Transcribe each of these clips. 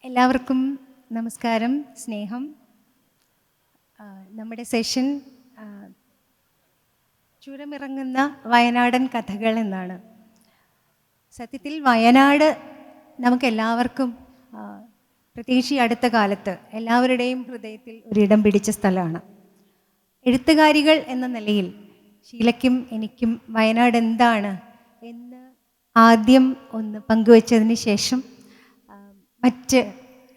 എല്ലാവർക്കും നമസ്കാരം, സ്നേഹം. നമ്മുടെ സെഷൻ ചുരമിറങ്ങുന്ന വയനാടൻ കഥകൾ എന്നാണ്. സത്യത്തിൽ വയനാട് നമുക്കെല്ലാവർക്കും, പ്രത്യേകിച്ച് ഈ അടുത്ത കാലത്ത് എല്ലാവരുടെയും ഹൃദയത്തിൽ ഒരിടം പിടിച്ച സ്ഥലമാണ്. എഴുത്തുകാരികൾ എന്ന നിലയിൽ ഷീലയ്ക്കും എനിക്കും വയനാട് എന്താണ് എന്ന് ആദ്യം ഒന്ന് പങ്കുവച്ചതിന് ശേഷം മറ്റ്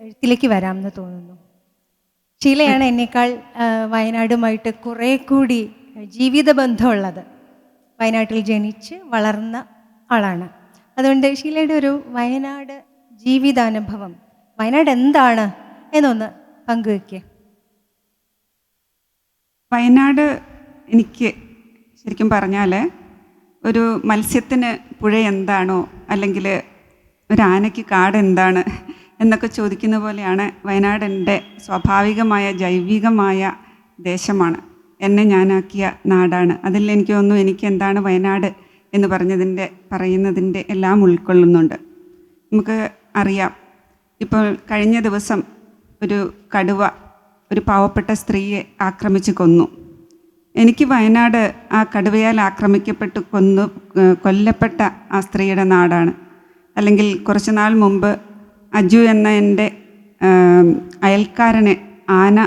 എഴുത്തിലേക്ക് വരാമെന്ന് തോന്നുന്നു. ഷീലയാണ് എന്നേക്കാൾ വയനാടുമായിട്ട് കുറേ കൂടി ജീവിത ബന്ധമുള്ളത്. വയനാട്ടിൽ ജനിച്ച് വളർന്ന ആളാണ്. അതുകൊണ്ട് ഷീലയുടെ ഒരു വയനാട് ജീവിതാനുഭവം, വയനാട് എന്താണ് എന്നൊന്ന് പങ്കുവയ്ക്കുക. വയനാട് എനിക്ക് ശരിക്കും പറഞ്ഞാൽ ഒരു മത്സ്യത്തിന് പുഴ എന്താണോ അല്ലെങ്കിൽ ഒരു ആനയ്ക്ക് കാട് എന്താണ് എന്നൊക്കെ ചോദിക്കുന്ന പോലെയാണ് വയനാട് എൻ്റെ സ്വാഭാവികമായ ജൈവികമായ ദേശമാണ്. എന്നെ ഞാനാക്കിയ നാടാണ്. അതിൽ എനിക്ക് തോന്നുന്നു എനിക്ക് എന്താണ് വയനാട് എന്ന് പറയുന്നതിൻ്റെ എല്ലാം ഉൾക്കൊള്ളുന്നുണ്ട്. നമുക്ക് അറിയാം, ഇപ്പോൾ കഴിഞ്ഞ ദിവസം ഒരു കടുവ ഒരു പാവപ്പെട്ട സ്ത്രീയെ ആക്രമിച്ച് കൊന്നു. എനിക്ക് വയനാട് ആ കടുവയാൽ ആക്രമിക്കപ്പെട്ട് കൊല്ലപ്പെട്ട ആ സ്ത്രീയുടെ നാടാണ്. അല്ലെങ്കിൽ കുറച്ച് നാൾ മുമ്പ് അജു എന്ന എൻ്റെ അയൽക്കാരനെ ആന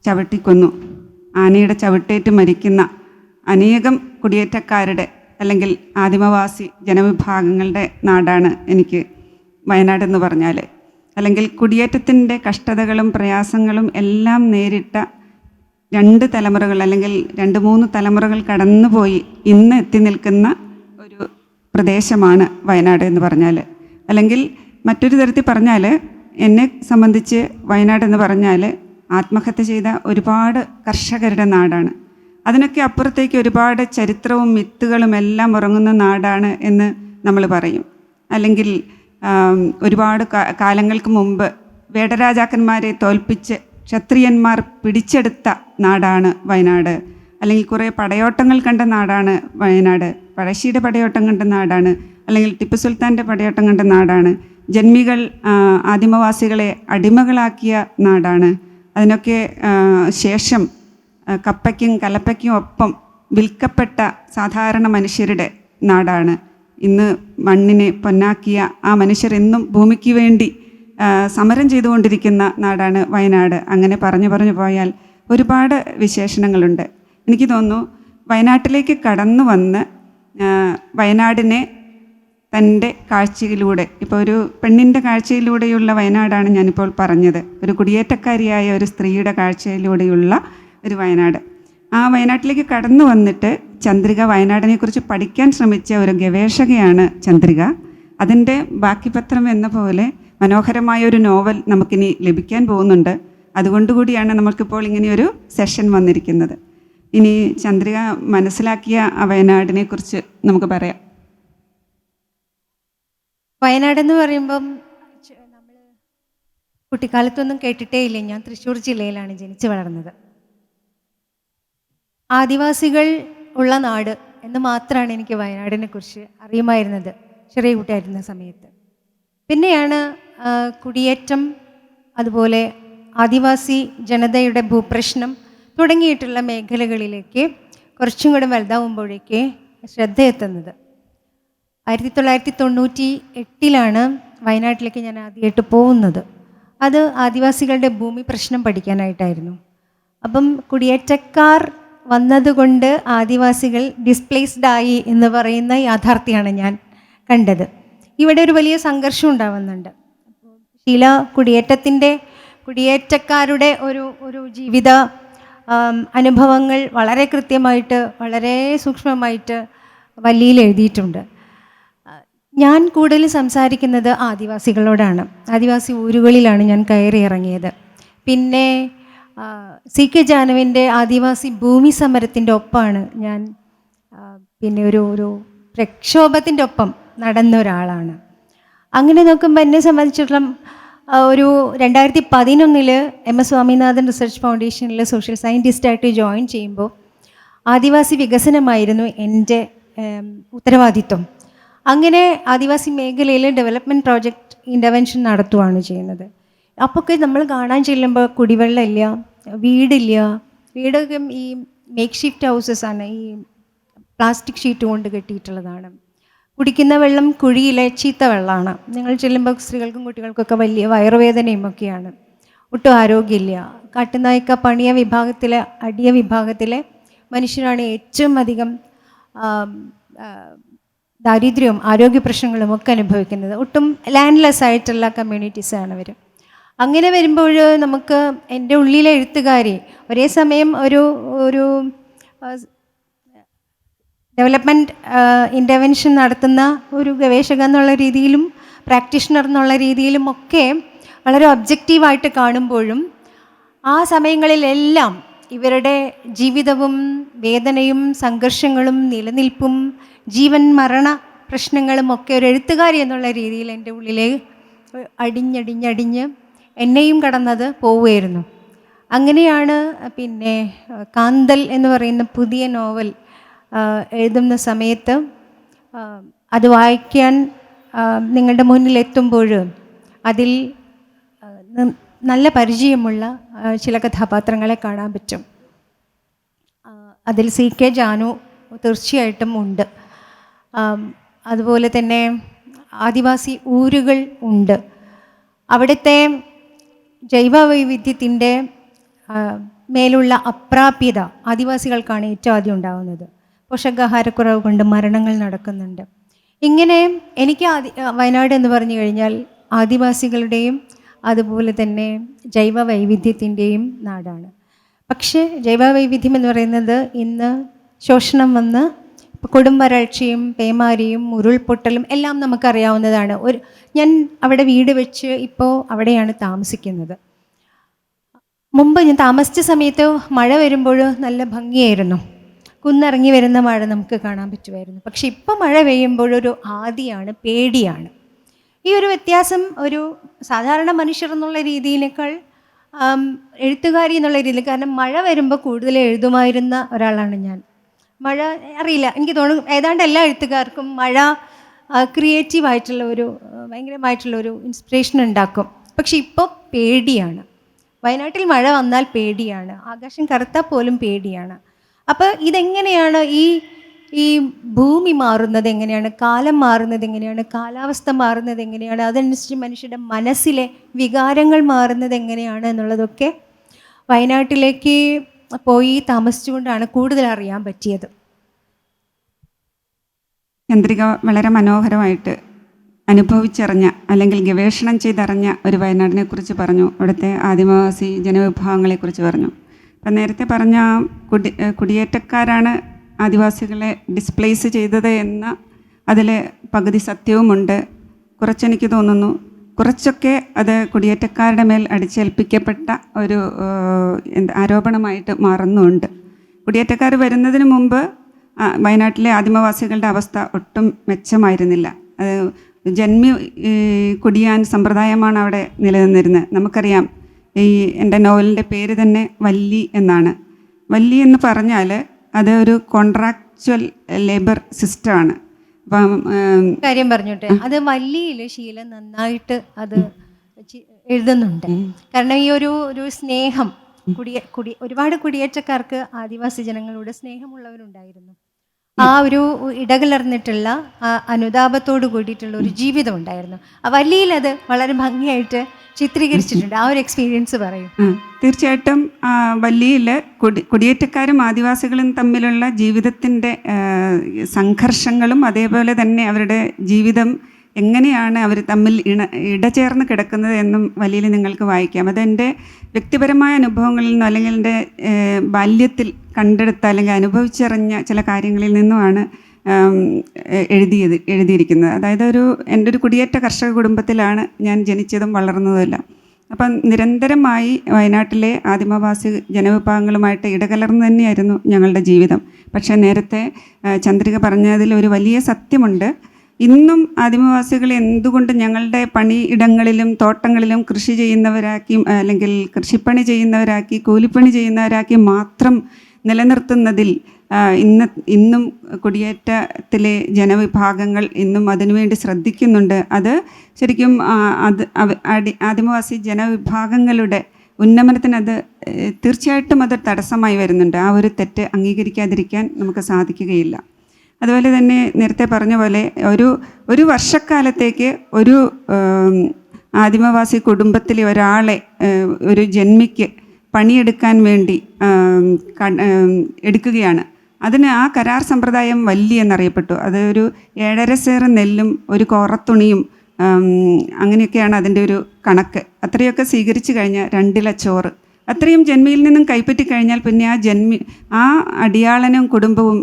ചവിട്ടിക്കൊന്നു. ആനയുടെ ചവിട്ടേറ്റ് മരിക്കുന്ന അനേകം കുടിയേറ്റക്കാരുടെ അല്ലെങ്കിൽ ആദിമവാസി ജനവിഭാഗങ്ങളുടെ നാടാണ് എനിക്ക് വയനാടെന്ന് പറഞ്ഞാൽ. അല്ലെങ്കിൽ കുടിയേറ്റത്തിൻ്റെ കഷ്ടതകളും പ്രയാസങ്ങളും എല്ലാം നേരിട്ട 2 തലമുറകൾ അല്ലെങ്കിൽ 2-3 തലമുറകൾ കടന്നുപോയി ഇന്ന് എത്തി നിൽക്കുന്ന ഒരു പ്രദേശമാണ് വയനാട് എന്ന് പറഞ്ഞാൽ. അല്ലെങ്കിൽ മറ്റൊരു തരത്തിൽ പറഞ്ഞാൽ, എന്നെ സംബന്ധിച്ച് വയനാട് എന്ന് പറഞ്ഞാൽ ആത്മഹത്യ ചെയ്ത ഒരുപാട് കർഷകരുടെ നാടാണ്. അതിനൊക്കെ അപ്പുറത്തേക്ക് ഒരുപാട് ചരിത്രവും മിത്തുകളും എല്ലാം ഉറങ്ങുന്ന നാടാണ് എന്ന് നമ്മൾ പറയും. അല്ലെങ്കിൽ ഒരുപാട് കാലങ്ങൾക്ക് മുമ്പ് വേടരാജാക്കന്മാരെ തോൽപ്പിച്ച് ക്ഷത്രിയന്മാർ പിടിച്ചെടുത്ത നാടാണ് വയനാട്. അല്ലെങ്കിൽ കുറേ പടയോട്ടങ്ങൾ കണ്ട നാടാണ് വയനാട്. പഴശ്ശിയുടെ പടയോട്ടം കണ്ട നാടാണ്. അല്ലെങ്കിൽ ടിപ്പു സുൽത്താൻ്റെ പടയോട്ടം കണ്ട നാടാണ്. ജന്മികൾ ആദിമവാസികളെ അടിമകളാക്കിയ നാടാണ്. അതിനൊക്കെ ശേഷം കപ്പയ്ക്കും കലപ്പയ്ക്കും ഒപ്പം വിൽക്കപ്പെട്ട സാധാരണ മനുഷ്യരുടെ നാടാണ്. ഇന്ന് മണ്ണിനെ പൊന്നാക്കിയ ആ മനുഷ്യർ ഇന്നും ഭൂമിക്ക് വേണ്ടി സമരം ചെയ്തുകൊണ്ടിരിക്കുന്ന നാടാണ് വയനാട്. അങ്ങനെ പറഞ്ഞു പോയാൽ ഒരുപാട് വിശേഷണങ്ങളുണ്ട്. എനിക്ക് തോന്നുന്നു വയനാട്ടിലേക്ക് കടന്നു വന്ന് വയനാടിനെ തൻ്റെ കാഴ്ചയിലൂടെ, ഇപ്പോൾ ഒരു പെണ്ണിൻ്റെ കാഴ്ചയിലൂടെയുള്ള വയനാടാണ് ഞാനിപ്പോൾ പറഞ്ഞത്. ഒരു കുടിയേറ്റക്കാരിയായ ഒരു സ്ത്രീയുടെ കാഴ്ചയിലൂടെയുള്ള ഒരു വയനാട്. ആ വയനാട്ടിലേക്ക് കടന്നു വന്നിട്ട് ചന്ദ്രിക വയനാടിനെക്കുറിച്ച് പഠിക്കാൻ ശ്രമിച്ച ഒരു ഗവേഷകയാണ് ചന്ദ്രിക. അതിൻ്റെ ബാക്കിപത്രം എന്ന പോലെ മനോഹരമായ ഒരു നോവൽ നമുക്കിനി ലഭിക്കാൻ പോകുന്നുണ്ട്. അതുകൊണ്ടുകൂടിയാണ് നമുക്കിപ്പോൾ ഇങ്ങനെയൊരു സെഷൻ വന്നിരിക്കുന്നത്. ഇനി ചന്ദ്രിക മനസ്സിലാക്കിയ ആ വയനാടിനെക്കുറിച്ച് നമുക്ക് പറയാം. വയനാടെന്ന് പറയുമ്പം നമ്മൾ കുട്ടിക്കാലത്തൊന്നും കേട്ടിട്ടേ ഇല്ല. ഞാൻ തൃശ്ശൂർ ജില്ലയിലാണ് ജനിച്ചു വളർന്നത്. ആദിവാസികൾ ഉള്ള നാട് എന്ന് മാത്രമാണ് എനിക്ക് വയനാടിനെ കുറിച്ച് അറിയുമായിരുന്നത് ചെറിയ കുട്ടിയായിരുന്ന സമയത്ത്. പിന്നെയാണ് കുടിയേറ്റം, അതുപോലെ ആദിവാസി ജനതയുടെ ഭൂപ്രശ്നം തുടങ്ങിയിട്ടുള്ള മേഖലകളിലേക്ക് കുറച്ചും കൂടെ വലുതാവുമ്പോഴേക്ക് ശ്രദ്ധയെത്തുന്നത്. 1998 വയനാട്ടിലേക്ക് ഞാൻ ആദ്യമായിട്ട് പോകുന്നത്. അത് ആദിവാസികളുടെ ഭൂമി പ്രശ്നം പഠിക്കാനായിട്ടായിരുന്നു. അപ്പം കുടിയേറ്റക്കാർ വന്നതുകൊണ്ട് ആദിവാസികൾ ഡിസ്പ്ലേസ്ഡ് ആയി എന്ന് പറയുന്ന യാഥാർത്ഥ്യമാണ് ഞാൻ കണ്ടത്. ഇവിടെ ഒരു വലിയ സംഘർഷം ഉണ്ടാവുന്നുണ്ട്. ഷീല കുടിയേറ്റക്കാരുടെ ഒരു ജീവിത അനുഭവങ്ങൾ വളരെ കൃത്യമായിട്ട്, വളരെ സൂക്ഷ്മമായിട്ട് വല്ലിയിൽ എഴുതിയിട്ടുണ്ട്. ഞാൻ കൂടുതൽ സംസാരിക്കുന്നത് ആദിവാസികളോടാണ്. ആദിവാസി ഊരുകളിലാണ് ഞാൻ കയറി ഇറങ്ങിയത്. പിന്നെ CK ജാനുവിൻ്റെ ആദിവാസി ഭൂമി സമരത്തിൻ്റെ ഒപ്പമാണ് ഞാൻ, പിന്നെ ഒരു പ്രക്ഷോഭത്തിൻ്റെ ഒപ്പം നടന്ന ഒരാളാണ്. അങ്ങനെ നോക്കുമ്പോൾ എന്നെ സംബന്ധിച്ചിടത്തോളം ഒരു 2011 MS സ്വാമിനാഥൻ റിസർച്ച് ഫൗണ്ടേഷനിൽ സോഷ്യൽ സയൻറ്റിസ്റ്റായിട്ട് ജോയിൻ ചെയ്യുമ്പോൾ ആദിവാസി വികസനമായിരുന്നു എൻ്റെ ഉത്തരവാദിത്വം. അങ്ങനെ ആദിവാസി മേഖലയിൽ ഡെവലപ്മെൻറ്റ് പ്രോജക്റ്റ് ഇൻ്റർവെൻഷൻ നടത്തുകയാണ് ചെയ്യുന്നത്. അപ്പോഴൊക്കെ നമ്മൾ കാണാൻ ചെല്ലുമ്പോൾ കുടിവെള്ളമില്ല, വീടില്ല. വീടൊക്കെ ഈ മേക്ക് ഷിഫ്റ്റ് ഹൗസസ് ആണ്, ഈ പ്ലാസ്റ്റിക് ഷീറ്റ് കൊണ്ട് കെട്ടിയിട്ടുള്ളതാണ്. കുടിക്കുന്ന വെള്ളം കുഴിയിലെ ചീത്ത വെള്ളമാണ്. ഞങ്ങൾ ചെല്ലുമ്പോൾ സ്ത്രീകൾക്കും കുട്ടികൾക്കൊക്കെ വലിയ വയറുവേദനയും ഒക്കെയാണ്. ഒട്ടും ആരോഗ്യമില്ല. കാട്ടുനായ്ക്ക പണിയ വിഭാഗത്തിലെ അടിയ വിഭാഗത്തിലെ മനുഷ്യരാണ് ഏറ്റവും അധികം ദാരിദ്ര്യവും ആരോഗ്യ പ്രശ്നങ്ങളും ഒക്കെ അനുഭവിക്കുന്നത്. ഒട്ടും ലാൻഡ്ലെസ് ആയിട്ടുള്ള കമ്മ്യൂണിറ്റീസാണ് അവർ. അങ്ങനെ വരുമ്പോൾ നമുക്ക് എൻ്റെ ഉള്ളിലെ എഴുത്തുകാരി ഒരേ സമയം ഒരു ഡെവലപ്മെൻറ്റ് ഇൻ്റർവെൻഷൻ നടത്തുന്ന ഒരു ഗവേഷക എന്നുള്ള രീതിയിലും പ്രാക്ടീഷണർ എന്നുള്ള രീതിയിലും ഒക്കെ വളരെ ഒബ്ജക്റ്റീവായിട്ട് കാണുമ്പോഴും ആ സമയങ്ങളിലെല്ലാം ഇവരുടെ ജീവിതവും വേദനയും സംഘർഷങ്ങളും നിലനിൽപ്പും ജീവൻ മരണ പ്രശ്നങ്ങളും ഒക്കെ ഒരു എഴുത്തുകാരി എന്നുള്ള രീതിയിൽ എൻ്റെ ഉള്ളിലെ അടിഞ്ഞടിഞ്ഞടിഞ്ഞ് എന്നെയും കടന്നത് പോവുമായിരുന്നു. അങ്ങനെയാണ് പിന്നെ കാന്തൽ എന്ന് പറയുന്ന പുതിയ നോവൽ എഴുതുന്ന സമയത്ത് അത് വായിക്കാൻ നിങ്ങളുടെ മുന്നിലെത്തുമ്പോൾ അതിൽ നല്ല പരിചയമുള്ള ചില കഥാപാത്രങ്ങളെ കാണാൻ പറ്റും. അതിൽ CK ജാനു തീർച്ചയായിട്ടും ഉണ്ട്. അതുപോലെ തന്നെ ആദിവാസി ഊരുകൾ ഉണ്ട്. അവിടുത്തെ ജൈവവൈവിധ്യത്തിൻ്റെ മേലുള്ള അപ്രാപ്യത ആദിവാസികൾക്കാണ് ഏറ്റവും ആദ്യം ഉണ്ടാകുന്നത്. പോഷകാഹാരക്കുറവ് കൊണ്ട് മരണങ്ങൾ നടക്കുന്നുണ്ട്. ഇങ്ങനെ എനിക്ക് വയനാട് എന്ന് പറഞ്ഞു കഴിഞ്ഞാൽ ആദിവാസികളുടെയും അതുപോലെ തന്നെ ജൈവവൈവിധ്യത്തിൻ്റെയും നാടാണ്. പക്ഷേ ജൈവവൈവിധ്യം എന്ന് പറയുന്നത് ഇന്ന് ശോഷണം വന്ന് കൊടും വരൾച്ചയും പേമാരിയും ഉരുൾപൊട്ടലും എല്ലാം നമുക്കറിയാവുന്നതാണ്. ഞാൻ അവിടെ വീട് വെച്ച് ഇപ്പോൾ അവിടെയാണ് താമസിക്കുന്നത്. മുമ്പ് ഞാൻ താമസിച്ച സമയത്ത് മഴ വരുമ്പോൾ നല്ല ഭംഗിയായിരുന്നു. കുന്നിറങ്ങി വരുന്ന മഴ നമുക്ക് കാണാൻ പറ്റുമായിരുന്നു. പക്ഷെ ഇപ്പോൾ മഴ പെയ്യുമ്പോഴൊരു ആദിയാണ്, പേടിയാണ്. ഈ ഒരു വ്യത്യാസം ഒരു സാധാരണ മനുഷ്യർ എന്നുള്ള രീതിയിനേക്കാൾ എഴുത്തുകാരി എന്നുള്ള രീതിയിൽ, കാരണം മഴ വരുമ്പോൾ കൂടുതൽ എഴുതുമായിരുന്ന ഒരാളാണ് ഞാൻ. മഴ അറിയില്ല, എനിക്ക് തോന്നുന്നു ഏതാണ്ട് എല്ലാ എഴുത്തുകാർക്കും മഴ ക്രിയേറ്റീവായിട്ടുള്ള ഭയങ്കരമായിട്ടുള്ളൊരു ഇൻസ്പിറേഷൻ ഉണ്ടാക്കും. പക്ഷെ ഇപ്പോൾ പേടിയാണ്. വയനാട്ടിൽ മഴ വന്നാൽ പേടിയാണ്, ആകാശം കറുത്താൽ പോലും പേടിയാണ്. അപ്പോൾ ഇതെങ്ങനെയാണ് ഈ ഭൂമി മാറുന്നത് എങ്ങനെയാണ്, കാലം മാറുന്നത് എങ്ങനെയാണ്, കാലാവസ്ഥ മാറുന്നത് എങ്ങനെയാണ്, അതനുസരിച്ച് മനുഷ്യരുടെ മനസ്സിലെ വികാരങ്ങൾ മാറുന്നത് എങ്ങനെയാണ് എന്നുള്ളതൊക്കെ വയനാട്ടിലേക്ക് പോയി താമസിച്ചുകൊണ്ടാണ് കൂടുതൽ അറിയാൻ പറ്റിയത്. ചന്ദ്രിക വളരെ മനോഹരമായിട്ട് അനുഭവിച്ചറിഞ്ഞ അല്ലെങ്കിൽ ഗവേഷണം ചെയ്തറിഞ്ഞ ഒരു വയനാടിനെ കുറിച്ച് പറഞ്ഞു. അവിടുത്തെ ആദിവാസി ജനവിഭാഗങ്ങളെക്കുറിച്ച് പറഞ്ഞു. അപ്പം നേരത്തെ പറഞ്ഞ കുടിയേറ്റക്കാരാണ് ആദിവാസികളെ ഡിസ്പ്ലേസ് ചെയ്തത് എന്ന അതിൽ പകുതി സത്യവുമുണ്ട്. കുറച്ചെനിക്ക് തോന്നുന്നു കുറച്ചൊക്കെ അത് കുടിയേറ്റക്കാരുടെ മേൽ അടിച്ചേൽപ്പിക്കപ്പെട്ട ഒരു ആരോപണമായിട്ട് മാറുന്നുമുണ്ട്. കുടിയേറ്റക്കാർ വരുന്നതിന് മുമ്പ് വയനാട്ടിലെ ആദിമവാസികളുടെ അവസ്ഥ ഒട്ടും മെച്ചമായിരുന്നില്ല. അത് ജന്മി കുടിയാൻ സമ്പ്രദായമാണ് അവിടെ നിലനിന്നിരുന്നത്. നമുക്കറിയാം, എൻ്റെ നോവലിൻ്റെ പേര് തന്നെ വല്ലി എന്നാണ്. വല്ലി എന്ന് പറഞ്ഞാൽ അത് ഒരു കോൺട്രാക്ച്വൽ ലേബർ സിസ്റ്റമാണ്. അപ്പം കാര്യം പറഞ്ഞോട്ടെ, അത് വല്ലിയിൽ ശീലം നന്നായിട്ട് അത് എഴുതുന്നുണ്ട്. കാരണം ഈ ഒരു സ്നേഹം ഒരുപാട് കുടിയേറ്റക്കാർക്ക് ആദിവാസി ജനങ്ങളോട് സ്നേഹമുള്ളവരുണ്ടായിരുന്നു. ആ ഒരു ഇടകലർന്നിട്ടുള്ള അനുതാപത്തോട് കൂടിയിട്ടുള്ള ഒരു ജീവിതം ഉണ്ടായിരുന്നു. ആ വല്ലിയിൽ അത് വളരെ ഭംഗിയായിട്ട് ചിത്രീകരിച്ചിട്ടുണ്ട്. ആ ഒരു എക്സ്പീരിയൻസ് പറയും. തീർച്ചയായിട്ടും വല്ലിയിൽ കുടിയേറ്റക്കാരും ആദിവാസികളും തമ്മിലുള്ള ജീവിതത്തിൻ്റെ സംഘർഷങ്ങളും അതേപോലെ തന്നെ അവരുടെ ജീവിതം എങ്ങനെയാണ് അവർ തമ്മിൽ ഇടചേർന്ന് കിടക്കുന്നത് എന്നും വല്ലിയിൽ നിങ്ങൾക്ക് വായിക്കാം. അതെൻ്റെ വ്യക്തിപരമായ അനുഭവങ്ങളിൽ നിന്നും അല്ലെങ്കിൽ എൻ്റെ ബാല്യത്തിൽ അല്ലെങ്കിൽ അനുഭവിച്ചറിഞ്ഞ ചില കാര്യങ്ങളിൽ നിന്നുമാണ് എഴുതിയിരിക്കുന്നത്. അതായത് എൻ്റെ ഒരു കുടിയേറ്റ കർഷക കുടുംബത്തിലാണ് ഞാൻ ജനിച്ചതും വളർന്നതുമെല്ലാം. അപ്പം നിരന്തരമായി വയനാട്ടിലെ ആദിമവാസി ജനവിഭാഗങ്ങളുമായിട്ട് ഇടകലർന്ന് തന്നെയായിരുന്നു ഞങ്ങളുടെ ജീവിതം. പക്ഷേ നേരത്തെ ചന്ദ്രിക പറഞ്ഞതിൽ ഒരു വലിയ സത്യമുണ്ട്. ഇന്നും ആദിമവാസികൾ എന്തുകൊണ്ട് ഞങ്ങളുടെ പണിയിടങ്ങളിലും തോട്ടങ്ങളിലും കൃഷി ചെയ്യുന്നവരാക്കി അല്ലെങ്കിൽ കൃഷിപ്പണി ചെയ്യുന്നവരാക്കി കൂലിപ്പണി ചെയ്യുന്നവരാക്കി മാത്രം നിലനിർത്തുന്നതിൽ ഇന്നും കുടിയേറ്റത്തിലെ ജനവിഭാഗങ്ങൾ ഇന്നും അതിനുവേണ്ടി ശ്രദ്ധിക്കുന്നുണ്ട്. അത് ശരിക്കും ആദിമവാസി ജനവിഭാഗങ്ങളുടെ ഉന്നമനത്തിന് അത് തീർച്ചയായിട്ടും അത് തടസ്സമായി വരുന്നുണ്ട്. ആ ഒരു തെറ്റ് അംഗീകരിക്കാതിരിക്കാൻ നമുക്ക് സാധിക്കുകയില്ല. അതുപോലെ തന്നെ നേരത്തെ പറഞ്ഞ പോലെ ഒരു വർഷക്കാലത്തേക്ക് ഒരു ആദിമവാസി കുടുംബത്തിലെ ഒരാളെ ഒരു ജന്മിക്ക് പണിയെടുക്കാൻ വേണ്ടി എടുക്കുകയാണ്. അതിന് ആ കരാർ സമ്പ്രദായം വല്ലി എന്നറിയപ്പെട്ടു. അത് ഒരു 7.5 സേറ് നെല്ലും ഒരു കോറത്തുണിയും അങ്ങനെയൊക്കെയാണ് അതിൻ്റെ ഒരു കണക്ക്. അത്രയൊക്കെ സ്വീകരിച്ചു കഴിഞ്ഞാൽ 2 ഇല ചോറ് അത്രയും ജന്മിയിൽ നിന്നും കൈപ്പറ്റി കഴിഞ്ഞാൽ പിന്നെ ആ അടിയാളനും കുടുംബവും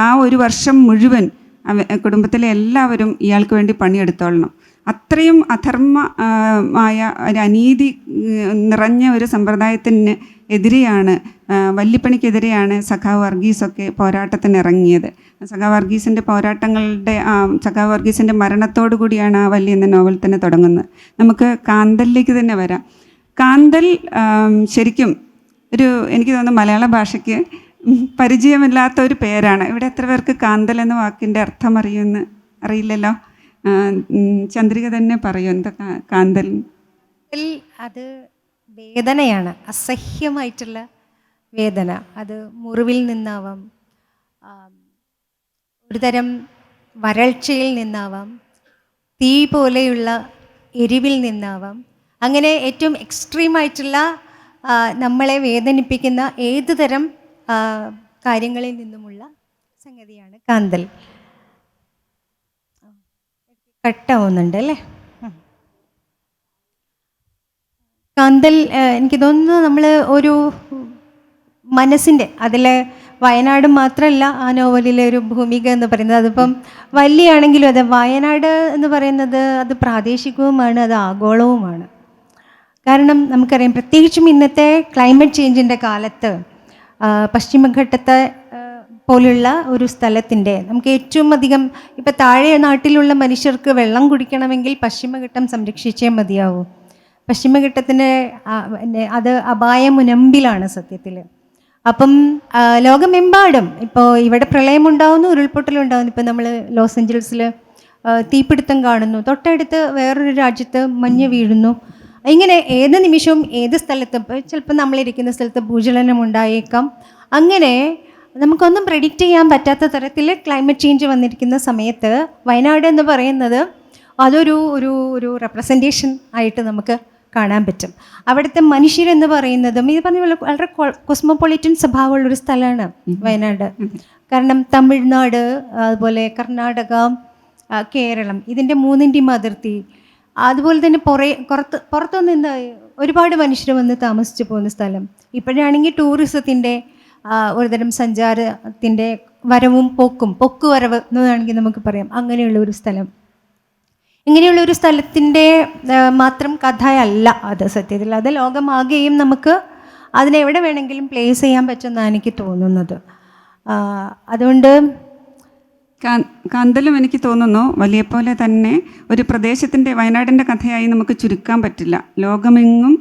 ആ ഒരു വർഷം മുഴുവൻ കുടുംബത്തിലെ എല്ലാവരും ഇയാൾക്ക് വേണ്ടി പണിയെടുത്തോളണം. അത്രയും അധർമ്മമായ ഒരു അനീതി നിറഞ്ഞ ഒരു സമ്പ്രദായത്തിന് എതിരെയാണ്, വല്ലിപ്പണിക്കെതിരെയാണ് സഖാവ് വർഗീസൊക്കെ പോരാട്ടത്തിനിറങ്ങിയത്. സഖാവ് വർഗീസിൻ്റെ സഖാവ് വർഗീസിൻ്റെ മരണത്തോടു കൂടിയാണ് ആ വല്ലി എന്ന നോവൽ തന്നെ തുടങ്ങുന്നത്. നമുക്ക് കാന്തലിലേക്ക് തന്നെ വരാം. കാന്തൽ ശരിക്കും എനിക്ക് തോന്നുന്നു മലയാള ഭാഷയ്ക്ക് പരിചയമില്ലാത്ത ഒരു പേരാണ്. ഇവിടെ എത്ര പേർക്ക് കാന്തൽ എന്ന വാക്കിൻ്റെ അർത്ഥം അറിയുമെന്ന് അറിയില്ലല്ലോ. ചന്ദ്രിക തന്നെ പറയൂ, എന്താ കാന്തൽ? അത് വേദനയാണ്, അസഹ്യമായിട്ടുള്ള വേദന. അത് മുറിവിൽ നിന്നാവാം, ഒരു തരം വരൾച്ചയിൽ നിന്നാവാം, തീ പോലെയുള്ള എരിവിൽ നിന്നാവാം. അങ്ങനെ ഏറ്റവും എക്സ്ട്രീമായിട്ടുള്ള നമ്മളെ വേദനിപ്പിക്കുന്ന ഏതു തരം കാര്യങ്ങളിൽ നിന്നുമുള്ള സംഗതിയാണ് കാന്തൽ. കട്ടാവുന്നുണ്ട് അല്ലേ? കാന്തൽ എനിക്ക് തോന്നുന്നു നമ്മൾ ഒരു മനസ്സിൻ്റെ അതിൽ വയനാട് മാത്രമല്ല ആ നോവലിലെ ഒരു ഭൂമിക എന്ന് പറയുന്നത്. അതിപ്പം വല്ലിയാണെങ്കിലും അത് വയനാട് എന്ന് പറയുന്നത് അത് പ്രാദേശികവുമാണ്, അത് ആഗോളവുമാണ്. കാരണം നമുക്കറിയാം, പ്രത്യേകിച്ചും ഇന്നത്തെ ക്ലൈമറ്റ് ചേഞ്ചിൻ്റെ കാലത്ത് പശ്ചിമഘട്ടത്തെ പോലുള്ള ഒരു സ്ഥലത്തിൻ്റെ നമുക്ക് ഏറ്റവും അധികം ഇപ്പം താഴെ നാട്ടിലുള്ള മനുഷ്യർക്ക് വെള്ളം കുടിക്കണമെങ്കിൽ പശ്ചിമഘട്ടം സംരക്ഷിച്ചേ മതിയാവൂ. പശ്ചിമഘട്ടത്തിൻ്റെ അത് അപായമുനമ്പിലാണ് സത്യത്തിൽ. അപ്പം ലോകമെമ്പാടും ഇപ്പോൾ ഇവിടെ പ്രളയമുണ്ടാകുന്നു, ഉരുൾപൊട്ടലുണ്ടാകുന്നു. ഇപ്പം നമ്മൾ ലോസ് ഏഞ്ചൽസിൽ തീപിടുത്തം കാണുന്നു, തൊട്ടടുത്ത് വേറൊരു രാജ്യത്ത് മഞ്ഞ് വീഴുന്നു. ഇങ്ങനെ ഏത് നിമിഷവും ഏത് സ്ഥലത്തും ചിലപ്പോൾ നമ്മളിരിക്കുന്ന സ്ഥലത്ത് ഭൂചലനം ഉണ്ടായേക്കാം. അങ്ങനെ നമുക്കൊന്നും പ്രെഡിക്റ്റ് ചെയ്യാൻ പറ്റാത്ത തരത്തിൽ ക്ലൈമറ്റ് ചേഞ്ച് വന്നിരിക്കുന്ന സമയത്ത് വയനാട് എന്ന് പറയുന്നത് അതൊരു ഒരു ഒരു റെപ്രസെൻറ്റേഷൻ ആയിട്ട് നമുക്ക് കാണാൻ പറ്റും. അവിടുത്തെ മനുഷ്യരെന്ന് പറയുന്നതും ഇത് പറഞ്ഞ പോലെ വളരെ കോസ്മോപൊളിറ്റൻ സ്വഭാവമുള്ളൊരു സ്ഥലമാണ് വയനാട്. കാരണം തമിഴ്നാട്, അതുപോലെ കർണാടക, കേരളം, ഇതിൻ്റെ മൂന്നിൻ്റെയും അതിർത്തി, അതുപോലെ തന്നെ പുറത്തുനിന്ന് ഒരുപാട് മനുഷ്യർ വന്ന് താമസിച്ചു പോകുന്ന സ്ഥലം. ഇപ്പോഴാണെങ്കിൽ ടൂറിസത്തിൻ്റെ ഒരുതരം സഞ്ചാരത്തിൻ്റെ വരവും പൊക്കുവരവ് എന്ന് വേണമെങ്കിൽ നമുക്ക് പറയാം. അങ്ങനെയുള്ള ഒരു സ്ഥലം, ഇങ്ങനെയുള്ള ഒരു സ്ഥലത്തിൻ്റെ മാത്രം കഥയല്ല അത് സത്യത്തിൽ. അത് ലോകമാകെയും നമുക്ക് അതിനെവിടെ വേണമെങ്കിലും പ്ലേസ് ചെയ്യാൻ പറ്റുമെന്നാണ് എനിക്ക് തോന്നുന്നത്. അതുകൊണ്ട് കാന്തലും എനിക്ക് തോന്നുന്നു വലിയപോലെ തന്നെ ഒരു പ്രദേശത്തിൻ്റെ, വയനാടിൻ്റെ കഥയായി നമുക്ക് ചുരുക്കാൻ പറ്റില്ല. ലോകമെങ്ങും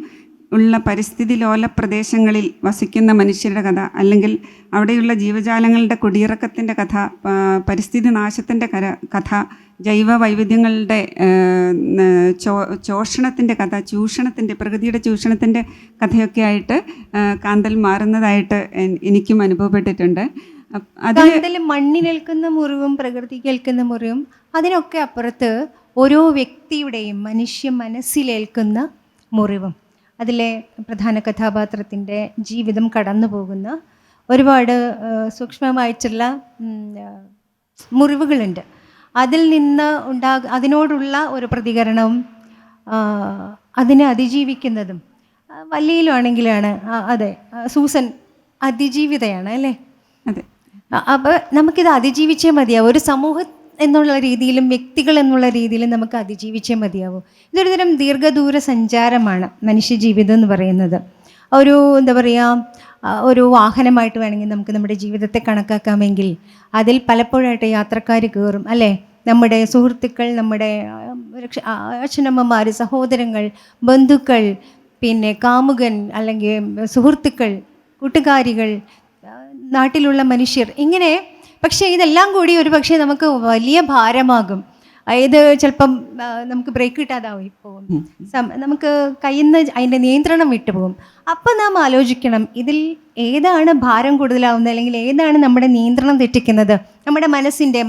ഉള്ള പരിസ്ഥിതി ലോല പ്രദേശങ്ങളിൽ വസിക്കുന്ന മനുഷ്യരുടെ കഥ, അല്ലെങ്കിൽ അവിടെയുള്ള ജീവജാലങ്ങളുടെ കുടിയിറക്കത്തിൻ്റെ കഥ, പരിസ്ഥിതി നാശത്തിൻ്റെ കഥ, ജൈവ വൈവിധ്യങ്ങളുടെ ചൂഷണത്തിൻ്റെ പ്രകൃതിയുടെ ചൂഷണത്തിൻ്റെ കഥയൊക്കെ ആയിട്ട് കാന്തൽ മാറുന്നതായിട്ട് എനിക്കും അനുഭവപ്പെട്ടിട്ടുണ്ട്. അതിൽ മണ്ണിനേൽക്കുന്ന മുറിവും പ്രകൃതിക്കേൽക്കുന്ന മുറിവും അതിനൊക്കെ അപ്പുറത്ത് ഓരോ വ്യക്തിയുടെയും മനുഷ്യ മനസ്സിലേൽക്കുന്ന മുറിവും, അതിലെ പ്രധാന കഥാപാത്രത്തിൻ്റെ ജീവിതം കടന്നു പോകുന്ന ഒരുപാട് സൂക്ഷ്മമായിട്ടുള്ള മുറിവുകളുണ്ട്. അതിൽ നിന്ന് അതിനോടുള്ള ഒരു പ്രതികരണവും അതിനെ അതിജീവിക്കുന്നതും വല്ലിയിലാണെങ്കിലാണ്. അതെ, സൂസൻ അതിജീവിതയാണ് അല്ലേ? അതെ. അപ്പോൾ നമുക്കിത് അതിജീവിച്ചേ മതിയാവും. ഒരു സമൂഹം എന്നുള്ള രീതിയിലും വ്യക്തികൾ എന്നുള്ള രീതിയിലും നമുക്ക് അതിജീവിച്ചേ മതിയാവും. ഇതൊരു തരം ദീർഘദൂര സഞ്ചാരമാണ് മനുഷ്യജീവിതം എന്ന് പറയുന്നത്. എന്താ പറയുക, ഒരു വാഹനമായിട്ട് വേണമെങ്കിൽ നമുക്ക് നമ്മുടെ ജീവിതത്തെ കണക്കാക്കാമെങ്കിൽ അതിൽ പലപ്പോഴായിട്ട് യാത്രക്കാർ കയറും അല്ലേ? നമ്മുടെ സുഹൃത്തുക്കൾ, നമ്മുടെ അച്ഛനമ്മമാർ, സഹോദരങ്ങൾ, ബന്ധുക്കൾ, പിന്നെ കാമുകൻ അല്ലെങ്കിൽ സുഹൃത്തുക്കൾ, കൂട്ടുകാരികൾ, നാട്ടിലുള്ള മനുഷ്യർ ഇങ്ങനെ. പക്ഷേ ഇതെല്ലാം കൂടി ഒരു പക്ഷേ നമുക്ക് വലിയ ഭാരമാകും. ഇത് ചിലപ്പം നമുക്ക് ബ്രേക്ക് കിട്ടാതാവും പോകും, നമുക്ക് കയ്യിൽ നിന്ന് അതിൻ്റെ നിയന്ത്രണം വിട്ടുപോകും. അപ്പം നാം ആലോചിക്കണം, ഇതിൽ ഏതാണ് ഭാരം കൂടുതലാവുന്നത്, അല്ലെങ്കിൽ ഏതാണ് നമ്മുടെ നിയന്ത്രണം തെറ്റിക്കുന്നത്. നമ്മുടെ മനസ്സിൻ്റെ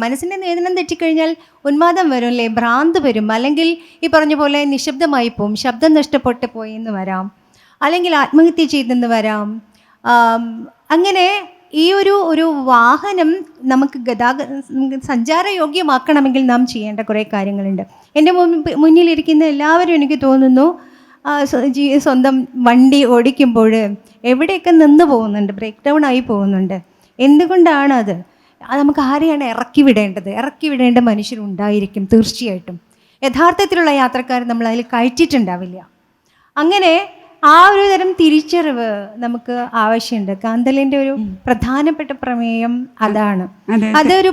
നിയന്ത്രണം തെറ്റിക്കഴിഞ്ഞാൽ ഉന്മാദം വരും അല്ലേ, ഭ്രാന്ത് വരും, അല്ലെങ്കിൽ ഈ പറഞ്ഞ പോലെ നിശബ്ദമായി പോവും, ശബ്ദം നഷ്ടപ്പെട്ടു പോയി എന്ന് വരാം, അല്ലെങ്കിൽ ആത്മഹത്യ ചെയ്തെന്ന് വരാം. അങ്ങനെ ഈ ഒരു വാഹനം നമുക്ക് സഞ്ചാരയോഗ്യമാക്കണമെങ്കിൽ നാം ചെയ്യേണ്ട കുറേ കാര്യങ്ങളുണ്ട്. എൻ്റെ മുന്നിലിരിക്കുന്ന എല്ലാവരും എനിക്ക് തോന്നുന്നു സ്വന്തം വണ്ടി ഓടിക്കുമ്പോൾ എവിടെയൊക്കെ നിന്ന് പോകുന്നുണ്ട്, ബ്രേക്ക് ഡൗൺ ആയി പോകുന്നുണ്ട്. എന്തുകൊണ്ടാണ് അത്? നമുക്ക് ആരെയാണ് ഇറക്കി വിടേണ്ട മനുഷ്യരുണ്ടായിരിക്കും തീർച്ചയായിട്ടും. യഥാർത്ഥത്തിലുള്ള യാത്രക്കാർ നമ്മൾ അതിൽ കയറ്റിയിട്ടുണ്ടാവില്ല. അങ്ങനെ ആ ഒരു തരം തിരിച്ചറിവ് നമുക്ക് ആവശ്യമുണ്ട്. കാന്തലിൻ്റെ ഒരു പ്രധാനപ്പെട്ട പ്രമേയം അതാണ്. അതൊരു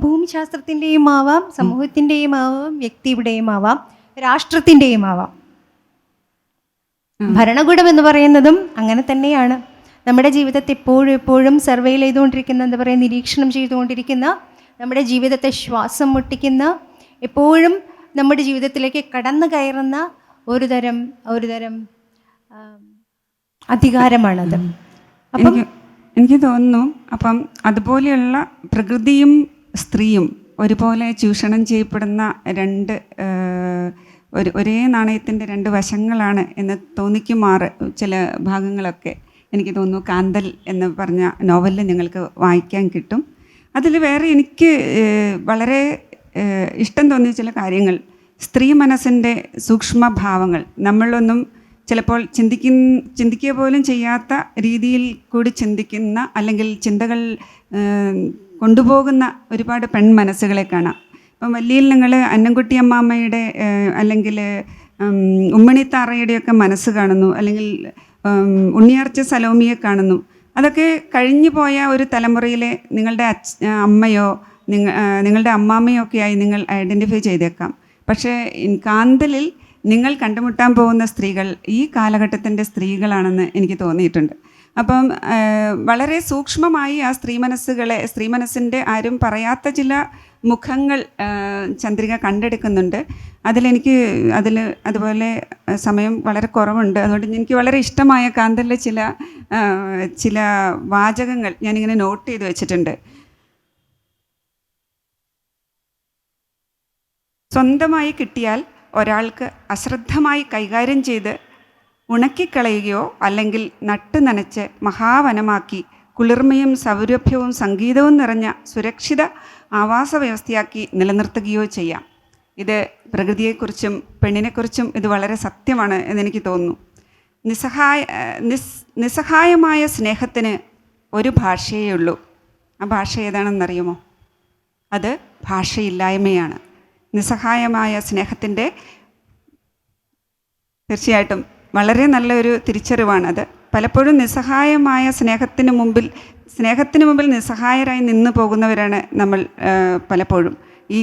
ഭൂമിശാസ്ത്രത്തിൻ്റെയും ആവാം, സമൂഹത്തിൻ്റെയും ആവാം, വ്യക്തിയുടെയും ആവാം, രാഷ്ട്രത്തിൻ്റെയും ആവാം. ഭരണകൂടം എന്ന് പറയുന്നതും അങ്ങനെ തന്നെയാണ്. നമ്മുടെ ജീവിതത്തെ എപ്പോഴും സർവൈൽ ചെയ്തുകൊണ്ടിരിക്കുന്ന, എന്താ പറയുക, നിരീക്ഷണം ചെയ്തുകൊണ്ടിരിക്കുന്ന, നമ്മുടെ ജീവിതത്തെ ശ്വാസം മുട്ടിക്കുന്ന, എപ്പോഴും നമ്മുടെ ജീവിതത്തിലേക്ക് കടന്നു കയറുന്ന ഒരു തരം അധികാരമാണത്. അപ്പം എനിക്ക് തോന്നുന്നു, അപ്പം അതുപോലെയുള്ള പ്രകൃതിയും സ്ത്രീയും ഒരുപോലെ ചൂഷണം ചെയ്യപ്പെടുന്ന രണ്ട് ഒരേ നാണയത്തിൻ്റെ രണ്ട് വശങ്ങളാണ് എന്ന് തോന്നിക്കുമാറ് ചില ഭാഗങ്ങളൊക്കെ എനിക്ക് തോന്നുന്നു കാന്തൽ എന്ന് പറഞ്ഞ നോവലിൽ നിങ്ങൾക്ക് വായിക്കാൻ കിട്ടും. അതിൽ വേറെ എനിക്ക് വളരെ ഇഷ്ടം തോന്നിയ ചില കാര്യങ്ങൾ, സ്ത്രീ മനസ്സിൻ്റെ സൂക്ഷ്മഭാവങ്ങൾ, നമ്മളൊന്നും ചിലപ്പോൾ ചിന്തിക്കുക പോലും ചെയ്യാത്ത രീതിയിൽ കൂടി ചിന്തിക്കുന്ന, അല്ലെങ്കിൽ ചിന്തകൾ കൊണ്ടുപോകുന്ന ഒരുപാട് പെൺമനസ്സുകളെ കാണാം. ഇപ്പം വല്യയിൽ നിങ്ങൾ അന്നംകുട്ടി അമ്മാമ്മയുടെ അല്ലെങ്കിൽ ഉമ്മണിത്താറയുടെയൊക്കെ മനസ്സ് കാണുന്നു, അല്ലെങ്കിൽ ഉണ്ണിയാർച്ച സലോമിയെ കാണുന്നു. അതൊക്കെ കഴിഞ്ഞു പോയ ഒരു തലമുറയിലെ നിങ്ങളുടെ അമ്മയോ നിങ്ങളുടെ അമ്മാമ്മയോ ഒക്കെയായി നിങ്ങൾ ഐഡൻറ്റിഫൈ ചെയ്തേക്കാം. പക്ഷേ കാന്തലിൽ നിങ്ങൾ കണ്ടുമുട്ടാൻ പോകുന്ന സ്ത്രീകൾ ഈ കാലഘട്ടത്തിൻ്റെ സ്ത്രീകളാണെന്ന് എനിക്ക് തോന്നിയിട്ടുണ്ട്. അപ്പം വളരെ സൂക്ഷ്മമായി ആ സ്ത്രീ മനസ്സിൻ്റെ ആരും പറയാത്ത ചില മുഖങ്ങൾ ചന്ദ്രിക കണ്ടെടുക്കുന്നുണ്ട്. അതുപോലെ സമയം വളരെ കുറവുണ്ട്, അതുകൊണ്ട് എനിക്ക് വളരെ ഇഷ്ടമായ കാന്തലിലെ ചില വാചകങ്ങൾ ഞാനിങ്ങനെ നോട്ട് ചെയ്ത് വെച്ചിട്ടുണ്ട്. സ്വന്തമായി കിട്ടിയാൽ ഒരാൾക്ക് അശ്രദ്ധമായി കൈകാര്യം ചെയ്ത് ഉണക്കിക്കളയുകയോ അല്ലെങ്കിൽ നട്ട് നനച്ച് മഹാവനമാക്കി കുളിർമയും സൗരഭ്യവും സംഗീതവും നിറഞ്ഞ സുരക്ഷിത ആവാസ വ്യവസ്ഥയാക്കി നിലനിർത്തുകയോ ചെയ്യാം. ഇത് പ്രകൃതിയെക്കുറിച്ചും പെണ്ണിനെക്കുറിച്ചും ഇത് വളരെ സത്യമാണ് എന്നെനിക്ക് തോന്നുന്നു. നിസ്സഹായമായ സ്നേഹത്തിന് ഒരു ഭാഷയേ ഉള്ളൂ. ആ ഭാഷ ഏതാണെന്നറിയുമോ? അത് ഭാഷയില്ലായ്മയാണ്. നിസ്സഹായമായ സ്നേഹത്തിൻ്റെ തീർച്ചയായിട്ടും വളരെ നല്ലൊരു തിരിച്ചറിവാണത്. പലപ്പോഴും നിസ്സഹായമായ സ്നേഹത്തിന് മുമ്പിൽ നിസ്സഹായരായി നിന്ന് പോകുന്നവരാണ് നമ്മൾ പലപ്പോഴും. ഈ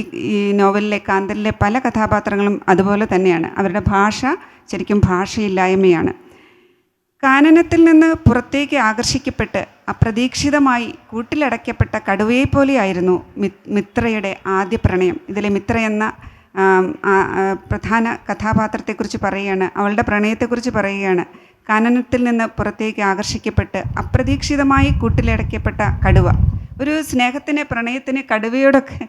നോവലിലെ കാന്തലിലെ പല കഥാപാത്രങ്ങളും അതുപോലെ തന്നെയാണ്. അവരുടെ ഭാഷ ശരിക്കും ഭാഷയില്ലായ്മയാണ്. കാനനത്തിൽ നിന്ന് പുറത്തേക്ക് ആകർഷിക്കപ്പെട്ട് അപ്രതീക്ഷിതമായി കൂട്ടിലടയ്ക്കപ്പെട്ട കടുവയെപ്പോലെയായിരുന്നു മിത്രയുടെ ആദ്യ പ്രണയം. ഇതിലെ മിത്ര എന്ന പ്രധാന കഥാപാത്രത്തെക്കുറിച്ച് പറയുകയാണ്, അവളുടെ പ്രണയത്തെക്കുറിച്ച് പറയുകയാണ്. കാനനത്തിൽ നിന്ന് പുറത്തേക്ക് ആകർഷിക്കപ്പെട്ട് അപ്രതീക്ഷിതമായി കൂട്ടിലടയ്ക്കപ്പെട്ട കടുവ. ഒരു സ്നേഹത്തിന്, പ്രണയത്തിന് കടുവയോടൊക്കെ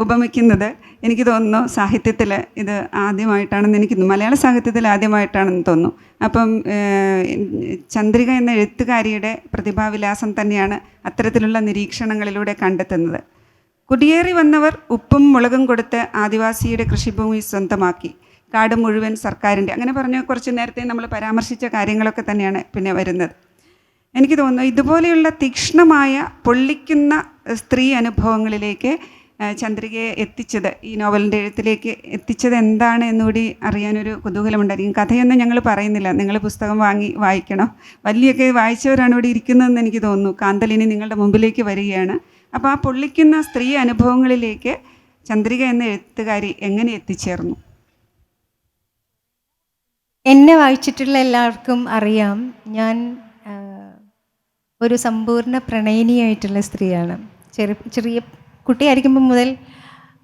ഉപമിക്കുന്നത് എനിക്ക് തോന്നുന്നു സാഹിത്യത്തിൽ ഇത് ആദ്യമായിട്ടാണെന്ന് എനിക്ക് തോന്നുന്നു, മലയാള സാഹിത്യത്തിൽ ആദ്യമായിട്ടാണെന്ന് തോന്നുന്നു. അപ്പം ചന്ദ്രിക എന്ന എഴുത്തുകാരിയുടെ പ്രതിഭാവിലാസം തന്നെയാണ് അത്തരത്തിലുള്ള നിരീക്ഷണങ്ങളിലൂടെ കണ്ടെത്തുന്നത്. കുടിയേറി വന്നവർ ഉപ്പും മുളകും കൊടുത്ത് ആദിവാസിയുടെ കൃഷിഭൂമി സ്വന്തമാക്കി, കാട് മുഴുവൻ സർക്കാരിൻ്റെ, അങ്ങനെ പറഞ്ഞ കുറച്ച് നേരത്തെ നമ്മൾ പരാമർശിച്ച കാര്യങ്ങളൊക്കെ തന്നെയാണ് പിന്നെ വരുന്നത്. എനിക്ക് തോന്നുന്നു ഇതുപോലെയുള്ള തീക്ഷ്ണമായ പൊള്ളിക്കുന്ന സ്ത്രീ അനുഭവങ്ങളിലേക്ക് ചന്ദ്രികയെ എത്തിച്ചത്, ഈ നോവലിൻ്റെ എഴുത്തിലേക്ക് എത്തിച്ചത് എന്താണ് എന്നുകൂടി അറിയാനൊരു കുതൂഹലമുണ്ടായിരിക്കും. കഥയൊന്നും ഞങ്ങൾ പറയുന്നില്ല, നിങ്ങൾ പുസ്തകം വായിക്കണം. വലിയൊക്കെ വായിച്ചവരാണ് ഇവിടെ ഇരിക്കുന്നതെന്ന് എനിക്ക് തോന്നുന്നു. കാന്തലിനി നിങ്ങളുടെ മുമ്പിലേക്ക് വരികയാണ്. അപ്പോൾ ആ പൊള്ളിക്കുന്ന സ്ത്രീ അനുഭവങ്ങളിലേക്ക് ചന്ദ്രിക എന്ന എഴുത്തുകാരി എങ്ങനെ എത്തിച്ചേർന്നു? എന്നെ വായിച്ചിട്ടുള്ള എല്ലാവർക്കും അറിയാം, ഞാൻ ഒരു സമ്പൂർണ്ണ പ്രണയിനിയായിട്ടുള്ള സ്ത്രീയാണ്. ചെറിയ കുട്ടിയായിരിക്കുമ്പോൾ മുതൽ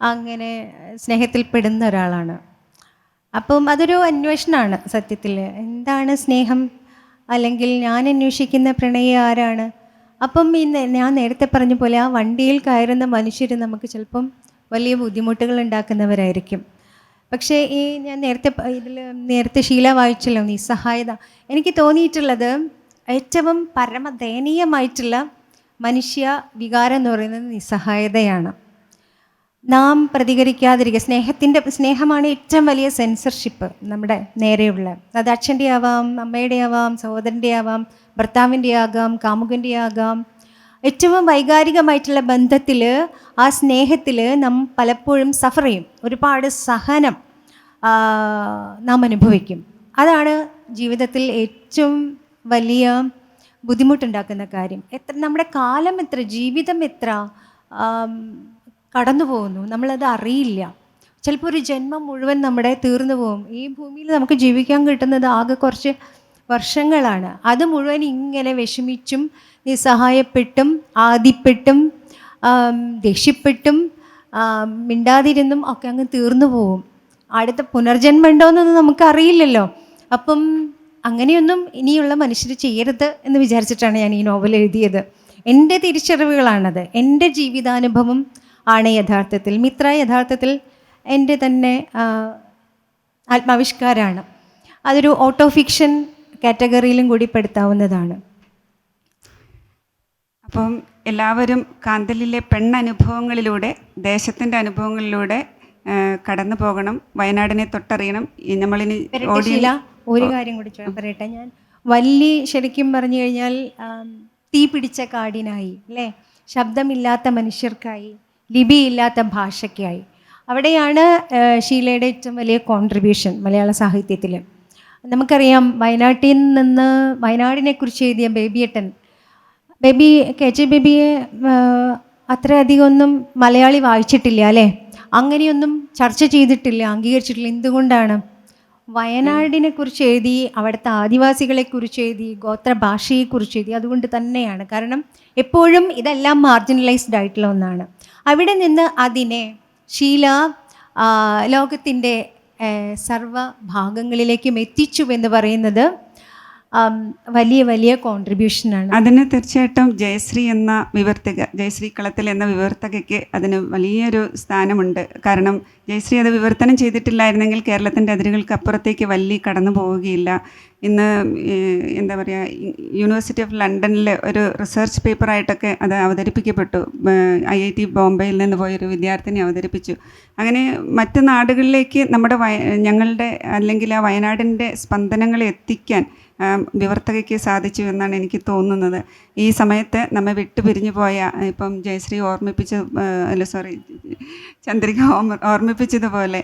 അങ്ങനെ സ്നേഹത്തിൽ പെടുന്ന ഒരാളാണ്. അപ്പം അതൊരു അന്വേഷണമാണ് സത്യത്തിൽ. എന്താണ് സ്നേഹം, അല്ലെങ്കിൽ ഞാൻ അന്വേഷിക്കുന്ന പ്രണയി ആരാണ്? അപ്പം ഞാൻ നേരത്തെ പറഞ്ഞ പോലെ ആ വണ്ടിയിൽ കയറുന്ന മനുഷ്യർ നമുക്ക് ചിലപ്പം വലിയ ബുദ്ധിമുട്ടുകൾ ഉണ്ടാക്കുന്നവരായിരിക്കും. പക്ഷേ ഞാൻ നേരത്തെ ഷീല വായിച്ചല്ലോ, നിസ്സഹായത. എനിക്ക് തോന്നിയിട്ടുള്ളത് ഏറ്റവും പരമദയനീയമായിട്ടുള്ള മനുഷ്യ വികാരം എന്ന് പറയുന്നത് നിസ്സഹായതയാണ്. നാം പ്രതികരിക്കാതിരിക്കുക. സ്നേഹമാണ് ഏറ്റവും വലിയ സെൻസർഷിപ്പ് നമ്മുടെ നേരെയുള്ള. അത് അച്ഛൻ്റെ ആവാം, അമ്മയുടെ ആവാം, സഹോദരൻ്റെ ആവാം, ഭർത്താവിൻ്റെ ആകാം, കാമുകൻ്റെ ആകാം. ഏറ്റവും വൈകാരികമായിട്ടുള്ള ബന്ധത്തിൽ, ആ സ്നേഹത്തിൽ നാം പലപ്പോഴും സഫർ ചെയ്യും. ഒരുപാട് സഹനം നാം അനുഭവിക്കും. അതാണ് ജീവിതത്തിൽ ഏറ്റവും വലിയ ബുദ്ധിമുട്ടുണ്ടാക്കുന്ന കാര്യം. നമ്മുടെ കാലം എത്ര, ജീവിതം എത്ര കടന്നു പോകുന്നു, നമ്മളത് അറിയില്ല. ചിലപ്പോൾ ഒരു ജന്മം മുഴുവൻ നമ്മുടെ തീർന്നു പോകും. ഈ ഭൂമിയിൽ നമുക്ക് ജീവിക്കാൻ കിട്ടുന്നത് ആകെ കുറച്ച് വർഷങ്ങളാണ്. അത് മുഴുവൻ ഇങ്ങനെ വിഷമിച്ചും നിസ്സഹായപ്പെട്ടും ആദിപ്പെട്ടും ദേഷ്യപ്പെട്ടും മിണ്ടാതിരുന്നും ഒക്കെ അങ്ങ് തീർന്നു പോകും. അടുത്ത പുനർജന്മം ഉണ്ടോയെന്നൊന്നും നമുക്കറിയില്ലല്ലോ. അപ്പം അങ്ങനെയൊന്നും ഇനിയുള്ള മനുഷ്യർ ചെയ്യരുത് എന്ന് വിചാരിച്ചിട്ടാണ് ഞാൻ ഈ നോവൽ എഴുതിയത്. എൻ്റെ തിരിച്ചറിവുകളാണത്, എൻ്റെ ജീവിതാനുഭവം ആണ് യഥാർത്ഥത്തിൽ. മിത്ര യഥാർത്ഥത്തിൽ എൻ്റെ തന്നെ ആത്മാവിഷ്കാരമാണ്. അതൊരു ഓട്ടോ ഫിക്ഷൻ കാറ്റഗറിയിലും കൂടി പെടുത്താവുന്നതാണ്. അപ്പം എല്ലാവരും കാന്തലിലെ പെണ്ണനുഭവങ്ങളിലൂടെ, ദേശത്തിൻ്റെ അനുഭവങ്ങളിലൂടെ കടന്നു പോകണം, വയനാടിനെ തൊട്ടറിയണം. നമ്മളിനി ഒരു കാര്യം കൂടി പറയട്ടെ. ഞാൻ ശരിക്കും പറഞ്ഞു കഴിഞ്ഞാൽ തീ പിടിച്ച കാടിനായി, അല്ലേ, ശബ്ദമില്ലാത്ത മനുഷ്യർക്കായി, ലിപിയില്ലാത്ത ഭാഷയ്ക്കായി. അവിടെയാണ് ഷീലയുടെ ഏറ്റവും വലിയ കോൺട്രിബ്യൂഷൻ മലയാള സാഹിത്യത്തിൽ. നമുക്കറിയാം, വയനാടിനെക്കുറിച്ച് എഴുതിയ KJ ബേബിയെ അത്രയധികം ഒന്നും മലയാളി വായിച്ചിട്ടില്ല, അല്ലേ, അങ്ങനെയൊന്നും ചർച്ച ചെയ്തിട്ടില്ല, അംഗീകരിച്ചിട്ടില്ല. എന്തുകൊണ്ടാണ്? വയനാടിനെക്കുറിച്ച് എഴുതി, അവിടുത്തെ ആദിവാസികളെക്കുറിച്ച് എഴുതി, ഗോത്രഭാഷയെക്കുറിച്ച് എഴുതി. അതുകൊണ്ട് തന്നെയാണ്. കാരണം എപ്പോഴും ഇതെല്ലാം മാർജിനലൈസ്ഡ് ആയിട്ടുള്ള ഒന്നാണ്. അവിടെ നിന്ന് അതിനെ ഷീല ലോകത്തിൻ്റെ സർവ്വ ഭാഗങ്ങളിലേക്കും എത്തിച്ചു എന്ന് പറയുന്നത് വലിയ കോൺട്രിബ്യൂഷനാണ്. അതിന് തീർച്ചയായിട്ടും ജയശ്രീ കളത്തിൽ എന്ന വിവർത്തകയ്ക്ക് അതിന് വലിയൊരു സ്ഥാനമുണ്ട്. കാരണം ജയശ്രീ അത് വിവർത്തനം ചെയ്തിട്ടില്ലായിരുന്നെങ്കിൽ കേരളത്തിൻ്റെ അതിരുകൾക്ക് അപ്പുറത്തേക്ക് വല്ലി കടന്നു പോവുകയില്ല. ഇന്ന് എന്താ പറയുക, യൂണിവേഴ്സിറ്റി ഓഫ് ലണ്ടനിൽ ഒരു റിസർച്ച് പേപ്പറായിട്ടൊക്കെ അത് അവതരിപ്പിക്കപ്പെട്ടു. IIT ബോംബെയിൽ നിന്ന് പോയൊരു വിദ്യാർത്ഥിനി അവതരിപ്പിച്ചു. അങ്ങനെ മറ്റ് നാടുകളിലേക്ക് ഞങ്ങളുടെ അല്ലെങ്കിൽ ആ വയനാടിൻ്റെ സ്പന്ദനങ്ങളെ എത്തിക്കാൻ വിവർത്തകയ്ക്ക് സാധിച്ചു എന്നാണ് എനിക്ക് തോന്നുന്നത്. ഈ സമയത്ത് നമ്മെ വിട്ടുപിരിഞ്ഞു പോയ, ഇപ്പം ജയശ്രീ ചന്ദ്രിക ഓർമ്മിപ്പിച്ചതുപോലെ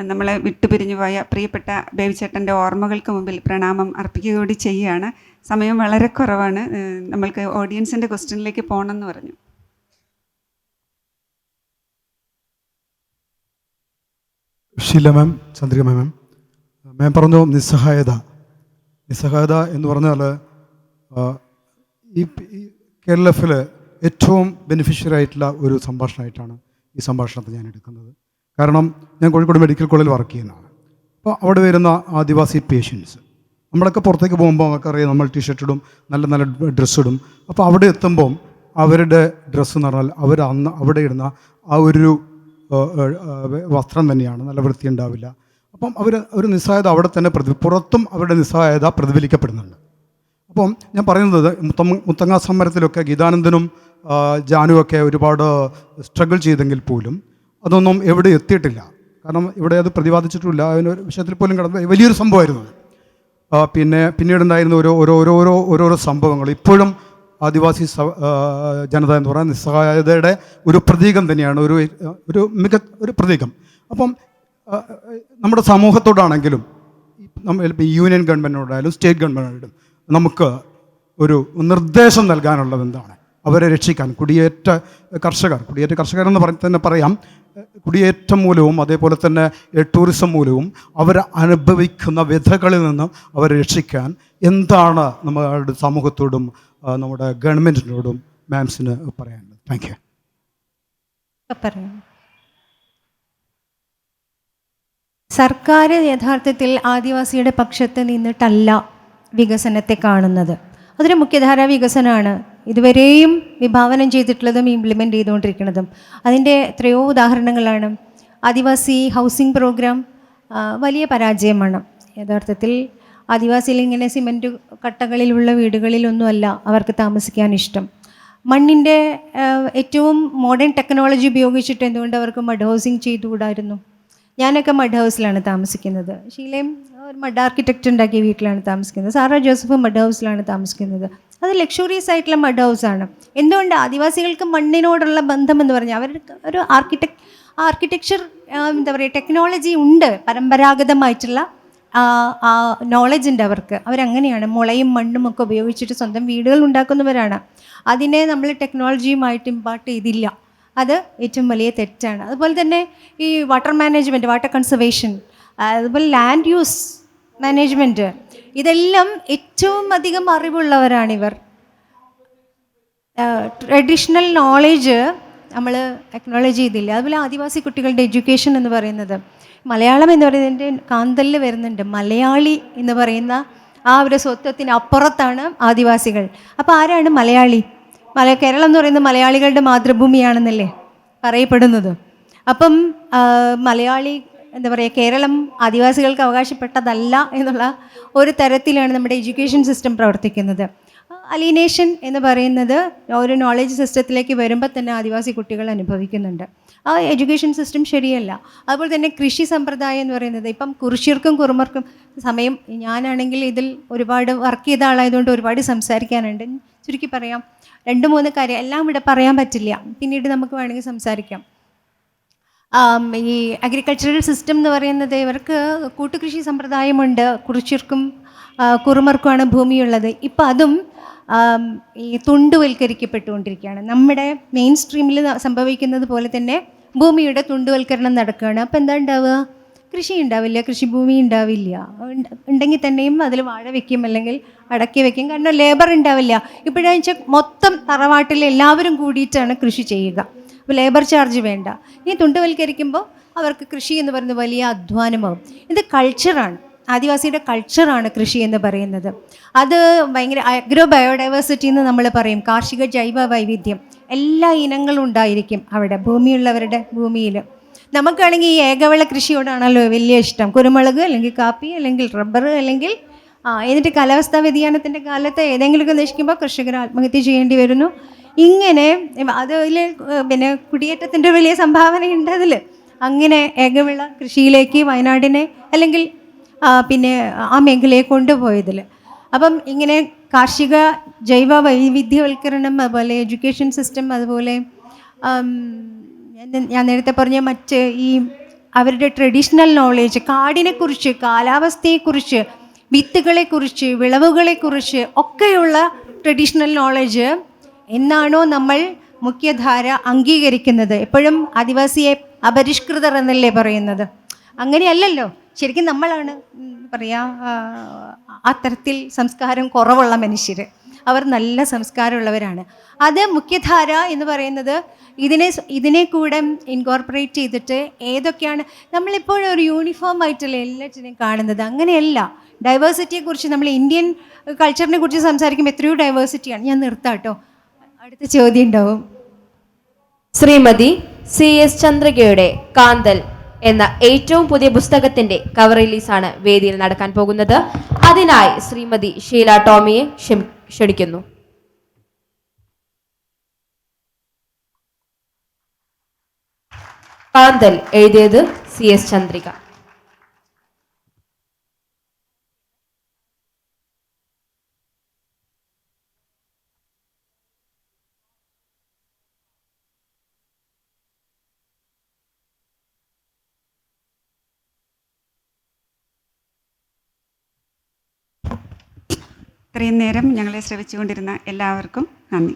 നമ്മളെ വിട്ടുപിരിഞ്ഞു പോയ പ്രിയപ്പെട്ട ബേബിച്ചേട്ടൻ്റെ ഓർമ്മകൾക്ക് മുമ്പിൽ പ്രണാമം അർപ്പിക്കുക കൂടി ചെയ്യുകയാണ്. സമയം വളരെ കുറവാണ്. നമ്മൾക്ക് ഓഡിയൻസിൻ്റെ ക്വസ്റ്റ്യനിലേക്ക് പോകണമെന്ന് പറഞ്ഞു. ഷീല മാം, ചന്ദ്രിക മാം പറഞ്ഞു നിസ്സഹായത എന്ന് പറഞ്ഞാൽ ഈ KLF ഏറ്റവും ബെനിഫിഷ്യറായിട്ടുള്ള ഒരു സംഭാഷണമായിട്ടാണ് ഈ സംഭാഷണത്തെ ഞാൻ എടുക്കുന്നത്. കാരണം ഞാൻ കോഴിക്കോട് മെഡിക്കൽ കോളേജിൽ വർക്ക് ചെയ്യുന്നതാണ്. അപ്പോൾ അവിടെ വരുന്ന ആദിവാസി പേഷ്യൻസ്, നമ്മളൊക്കെ പുറത്തേക്ക് പോകുമ്പോൾ നമുക്കറിയാം, നമ്മൾ ടീഷർട്ടിടും, നല്ല ഡ്രസ്സ് ഇടും. അപ്പോൾ അവിടെ എത്തുമ്പം അവരുടെ ഡ്രസ്സ് എന്ന് പറഞ്ഞാൽ അവിടെ ഇടുന്ന ആ ഒരു വസ്ത്രം തന്നെയാണ്, നല്ല വൃത്തി ഉണ്ടാവില്ല. അപ്പം ഒരു നിസ്സഹായത അവിടെ തന്നെ പുറത്തും അവരുടെ നിസ്സഹായത പ്രതിഫലിക്കപ്പെടുന്നുണ്ട്. അപ്പം ഞാൻ പറയുന്നത്, മുത്തങ്ങ സമരത്തിലൊക്കെ ഗീതാനന്ദനും ജാനുവൊക്കെ ഒരുപാട് സ്ട്രഗിൾ ചെയ്തെങ്കിൽ പോലും അതൊന്നും എവിടെ എത്തിയിട്ടില്ല. കാരണം ഇവിടെ അത് പ്രതിപാദിച്ചിട്ടില്ല. അതിനൊരു വിഷയത്തിൽ പോലും വലിയൊരു സംഭവമായിരുന്നു. പിന്നീടുണ്ടായിരുന്ന ഓരോരോ സംഭവങ്ങൾ ഇപ്പോഴും ആദിവാസി ജനത എന്ന് പറയുന്ന നിസ്സഹായതയുടെ ഒരു പ്രതീകം തന്നെയാണ്, ഒരു പ്രതീകം. അപ്പം നമ്മുടെ സമൂഹത്തോടാണെങ്കിലും യൂണിയൻ ഗവൺമെൻറ്റിനോടായാലും സ്റ്റേറ്റ് ഗവൺമെൻറ്റിനോടും നമുക്ക് ഒരു നിർദ്ദേശം നൽകാനുള്ളത് എന്താണ്? അവരെ രക്ഷിക്കാൻ കുടിയേറ്റ കർഷകരെന്ന് തന്നെ പറയാം. കുടിയേറ്റം മൂലവും അതേപോലെ തന്നെ ടൂറിസം മൂലവും അവർ അനുഭവിക്കുന്ന വ്യഥകളിൽ നിന്നും അവരെ രക്ഷിക്കാൻ എന്താണ് നമ്മളുടെ സമൂഹത്തോടും നമ്മുടെ ഗവൺമെൻറ്റിനോടും മാംസിന് പറയാനുള്ളത്? Thank you. പറയാം. സർക്കാർ യഥാർത്ഥത്തിൽ ആദിവാസിയുടെ പക്ഷത്ത് നിന്നിട്ടല്ല വികസനത്തെ കാണുന്നത്. അതൊരു മുഖ്യധാരാ വികസനമാണ് ഇതുവരെയും വിഭാവനം ചെയ്തിട്ടുള്ളതും ഇംപ്ലിമെൻ്റ് ചെയ്തുകൊണ്ടിരിക്കുന്നതും. അതിൻ്റെ എത്രയോ ഉദാഹരണങ്ങളാണ്. ആദിവാസി ഹൗസിംഗ് പ്രോഗ്രാം വലിയ പരാജയമാണ്. യഥാർത്ഥത്തിൽ ആദിവാസിയിൽ ഇങ്ങനെ സിമൻറ്റ് കട്ടകളിലുള്ള വീടുകളിലൊന്നുമല്ല അവർക്ക് താമസിക്കാൻ ഇഷ്ടം. മണ്ണിൻ്റെ ഏറ്റവും മോഡേൺ ടെക്നോളജി ഉപയോഗിച്ചിട്ട് എന്തുകൊണ്ട് അവർക്ക് മഡ് ഹൗസിങ് ചെയ്തുകൂടായിരുന്നു? ഞാനൊക്കെ മഡ് ഹൗസിലാണ് താമസിക്കുന്നത്. ഷീലയും ഒരു മഡ് ആർക്കിടെക്റ്റ് ഉണ്ടാക്കിയ വീട്ടിലാണ് താമസിക്കുന്നത്. സാറാ ജോസഫ് മഡ് ഹൗസിലാണ് താമസിക്കുന്നത്. അത് ലക്ഷൂറിയസ് ആയിട്ടുള്ള മഡ് ഹൗസാണ്. എന്തുകൊണ്ട്? ആദിവാസികൾക്ക് മണ്ണിനോടുള്ള ബന്ധം എന്ന് പറഞ്ഞാൽ അവർക്ക് ഒരു ആർക്കിടെക്ചർ എന്താ പറയുക, ടെക്നോളജി ഉണ്ട്, പരമ്പരാഗതമായിട്ടുള്ള നോളജ് ഉണ്ട് അവർക്ക്. അവരങ്ങനെയാണ് മുളയും മണ്ണും ഒക്കെ ഉപയോഗിച്ചിട്ട് സ്വന്തം വീടുകൾ ഉണ്ടാക്കുന്നവരാണ്. അതിനെ നമ്മൾ ടെക്നോളജിയുമായിട്ട് ഇമ്പാർട്ട് ചെയ്തില്ല. അത് ഏറ്റവും വലിയ തെറ്റാണ്. അതുപോലെ തന്നെ ഈ വാട്ടർ മാനേജ്മെൻറ്റ്, വാട്ടർ കൺസർവേഷൻ, അതുപോലെ ലാൻഡ് യൂസ് മാനേജ്മെൻറ്റ്, ഇതെല്ലാം ഏറ്റവും അധികം അറിവുള്ളവരാണിവർ. ട്രഡീഷണൽ നോളേജ് നമ്മൾ അക്നോളജ് ചെയ്തില്ല. അതുപോലെ ആദിവാസി കുട്ടികളുടെ എഡ്യൂക്കേഷൻ എന്ന് പറയുന്നത്, മലയാളം എന്ന് പറയുന്നതിൻ്റെ കാന്തലിൽ വരുന്നുണ്ട്. മലയാളി എന്ന് പറയുന്ന ആ ഒരു സ്വത്വത്തിന് അപ്പുറത്താണ് ആദിവാസികൾ. അപ്പോൾ ആരാണ് മലയാളി? കേരളം എന്ന് പറയുന്നത് മലയാളികളുടെ മാതൃഭൂമിയാണെന്നല്ലേ പറയപ്പെടുന്നത്. അപ്പം മലയാളി എന്താ പറയുക, കേരളം ആദിവാസികൾക്ക് അവകാശപ്പെട്ടതല്ല എന്നുള്ള ഒരു തരത്തിലാണ് നമ്മുടെ എഡ്യൂക്കേഷൻ സിസ്റ്റം പ്രവർത്തിക്കുന്നത്. അലീനേഷൻ എന്ന് പറയുന്നത് ഒരു നോളജ് സിസ്റ്റത്തിലേക്ക് വരുമ്പോൾ തന്നെ ആദിവാസി കുട്ടികൾ അനുഭവിക്കുന്നുണ്ട്. ആ എഡ്യൂക്കേഷൻ സിസ്റ്റം ശരിയല്ല. അതുപോലെ തന്നെ കൃഷി സമ്പ്രദായം എന്ന് പറയുന്നത്, ഇപ്പം കുറിച്യർക്കും കുറുമർക്കും സമയം, ഞാനാണെങ്കിൽ ഇതിൽ ഒരുപാട് വർക്ക് ചെയ്ത ആളായതുകൊണ്ട് ഒരുപാട് സംസാരിക്കാനുണ്ട്. ചുരുക്കി പറയാം, 2-3 കാര്യം, എല്ലാം ഇവിടെ പറയാൻ പറ്റില്ല, പിന്നീട് നമുക്ക് വേണമെങ്കിൽ സംസാരിക്കാം. ഈ അഗ്രികൾച്ചറൽ സിസ്റ്റം എന്ന് പറയുന്നത്, ഇവർക്ക് കൂട്ടുകൃഷി സമ്പ്രദായമുണ്ട്. കുറിച്യർക്കും കുറുമർക്കുമാണ് ഭൂമിയുള്ളത്. ഇപ്പം അതും ഈ തുണ്ടുവൽക്കരിക്കപ്പെട്ടുകൊണ്ടിരിക്കുകയാണ്. നമ്മുടെ മെയിൻ സ്ട്രീമിൽ സംഭവിക്കുന്നത് പോലെ തന്നെ ഭൂമിയുടെ തുണ്ടുവൽക്കരണം നടക്കുകയാണ്. അപ്പോൾ എന്താ ഉണ്ടാവുക? കൃഷി ഉണ്ടാവില്ല, കൃഷിഭൂമി ഉണ്ടാവില്ല. ഉണ്ടെങ്കിൽ തന്നെയും അതിൽ വാഴ വയ്ക്കും, അല്ലെങ്കിൽ അടക്കി വയ്ക്കും. കാരണം ലേബർ ഉണ്ടാവില്ല. ഇപ്പോഴാണെന്ന് വെച്ചാൽ മൊത്തം തറവാട്ടിൽ എല്ലാവരും കൂടിയിട്ടാണ് കൃഷി ചെയ്യുക. അപ്പോൾ ലേബർ ചാർജ് വേണ്ട. ഈ തുണ്ടുവൽക്കരിക്കുമ്പോൾ അവർക്ക് കൃഷി എന്ന് പറയുന്നത് വലിയ അധ്വാനമാകും. ഇത് കൾച്ചറാണ്, ആദിവാസിയുടെ കൾച്ചറാണ് കൃഷി എന്ന് പറയുന്നത്. അത് ഭയങ്കര അഗ്രോ ബയോഡൈവേഴ്സിറ്റി എന്ന് നമ്മൾ പറയും. കാർഷിക ജൈവ വൈവിധ്യം, എല്ലാ ഇനങ്ങളും ഉണ്ടായിരിക്കും അവിടെ, ഭൂമിയുള്ളവരുടെ ഭൂമിയിൽ. നമുക്കാണെങ്കിൽ ഈ ഏകവിള കൃഷിയോടാണല്ലോ വലിയ ഇഷ്ടം. കുരുമുളക്, അല്ലെങ്കിൽ കാപ്പി, അല്ലെങ്കിൽ റബ്ബർ, അല്ലെങ്കിൽ എന്നിട്ട് കാലാവസ്ഥാ വ്യതിയാനത്തിൻ്റെ കാലത്ത് ഏതെങ്കിലുമൊക്കെ നശിക്കുമ്പോൾ കർഷകർ ആത്മഹത്യ ചെയ്യേണ്ടി വരുന്നു. ഇങ്ങനെ അതിൽ പിന്നെ കുടിയേറ്റത്തിൻ്റെ വലിയ സംഭാവനയുണ്ട് അതിൽ. അങ്ങനെ ഏകവിള കൃഷിയിലേക്ക് വയനാടിനെ, അല്ലെങ്കിൽ പിന്നെ ആ മേഖലയെ കൊണ്ടുപോയതിൽ. അപ്പം ഇങ്ങനെ കാർഷിക ജൈവ വൈവിധ്യവൽക്കരണം, അതുപോലെ എഡ്യൂക്കേഷൻ സിസ്റ്റം, അതുപോലെ ഞാൻ നേരത്തെ പറഞ്ഞ മറ്റ് ഈ അവരുടെ ട്രഡീഷണൽ നോളേജ്, കാടിനെക്കുറിച്ച്, കാലാവസ്ഥയെക്കുറിച്ച്, വിത്തുകളെക്കുറിച്ച്, വിളവുകളെക്കുറിച്ച് ഒക്കെയുള്ള ട്രഡീഷണൽ നോളേജ് എന്നാണോ നമ്മൾ മുഖ്യധാര അംഗീകരിക്കുന്നത്? എപ്പോഴും ആദിവാസിയെ അപരിഷ്കൃതർ എന്നല്ലേ പറയുന്നത്? അങ്ങനെയല്ലല്ലോ. ശരിക്കും നമ്മളാണ് അത്തരത്തിൽ സംസ്കാരം കുറവുള്ള മനുഷ്യർ. അവർ നല്ല സംസ്കാരമുള്ളവരാണ്. അത് മുഖ്യധാര എന്ന് പറയുന്നത് ഇതിനെ കൂടെ ഇൻകോർപ്പറേറ്റ് ചെയ്തിട്ട് ഏതൊക്കെയാണ് നമ്മളിപ്പോഴും ഒരു യൂണിഫോം ആയിട്ടല്ലേ എല്ലാറ്റിനെയും കാണുന്നത്. അങ്ങനെയല്ല. ഡൈവേഴ്സിറ്റിയെക്കുറിച്ച്, നമ്മൾ ഇന്ത്യൻ കൾച്ചറിനെ കുറിച്ച് സംസാരിക്കുമ്പോൾ എത്രയോ ഡൈവേഴ്സിറ്റിയാണ്. ഞാൻ നിർത്താം കേട്ടോ, അടുത്ത ചോദ്യം ഉണ്ടാവും. ശ്രീമതി CS ചന്ദ്രികയുടെ കാന്തൽ എന്ന ഏറ്റവും പുതിയ പുസ്തകത്തിന്റെ കവർ റിലീസാണ് വേദിയിൽ നടക്കാൻ പോകുന്നത്. അതിനായി ശ്രീമതി ഷീല ടോമിയെ ക്ഷണിക്കുന്നു. കാന്തൽ എഴുതിയത് CS ചന്ദ്രിക. ഇത്രയും നേരം ഞങ്ങളെ ശ്രവിച്ചുകൊണ്ടിരുന്ന എല്ലാവർക്കും നന്ദി.